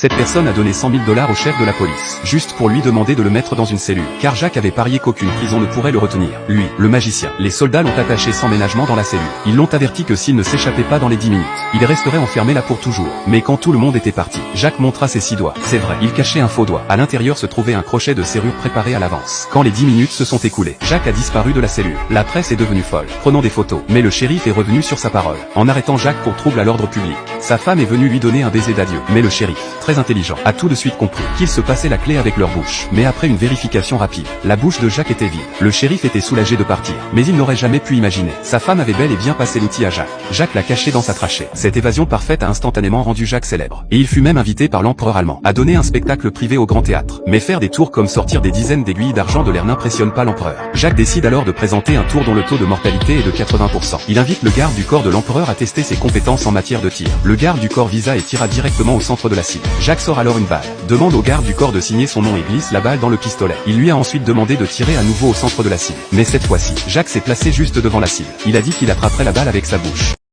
Cette personne a donné 100 000 $ au chef de la police, juste pour lui demander de le mettre dans une cellule, car Jacques avait parié qu'aucune prison ne pourrait le retenir. Lui, le magicien. Les soldats l'ont attaché sans ménagement dans la cellule. Ils l'ont averti que s'il ne s'échappait pas dans les 10 minutes, il resterait enfermé là pour toujours. Mais quand tout le monde était parti, Jacques montra ses 6 doigts. C'est vrai, il cachait un faux doigt. À l'intérieur se trouvait un crochet de serrure préparé à l'avance. Quand les 10 minutes se sont écoulées, Jacques a disparu de la cellule. La presse est devenue folle, prenant des photos. Mais le shérif est revenu sur sa parole, en arrêtant Jacques pour trouble à l'ordre public. Sa femme est venue lui donner un baiser d'adieu. Mais le shérif, très intelligent, a tout de suite compris qu'ils se passaient la clé avec leur bouche. Mais après une vérification rapide, la bouche de Jacques était vide. Le shérif était soulagé de partir, mais il n'aurait jamais pu imaginer. Sa femme avait bel et bien passé l'outil à Jacques. Jacques l'a caché dans sa trachée. Cette évasion parfaite a instantanément rendu Jacques célèbre. Et il fut même invité par l'empereur allemand à donner un spectacle privé au Grand Théâtre. Mais faire des tours comme sortir des dizaines d'aiguilles d'argent de l'air n'impressionne pas l'empereur. Jacques décide alors de présenter un tour dont le taux de mortalité est de 80%. Il invite le garde du corps de l'empereur à tester ses compétences en matière de tir. Le garde du corps visa et tira directement au centre de la cible. Jacques sort alors une balle, demande au garde du corps de signer son nom et glisse la balle dans le pistolet. Il lui a ensuite demandé de tirer à nouveau au centre de la cible. Mais cette fois-ci, Jacques s'est placé juste devant la cible. Il a dit qu'il attraperait la balle avec sa bouche.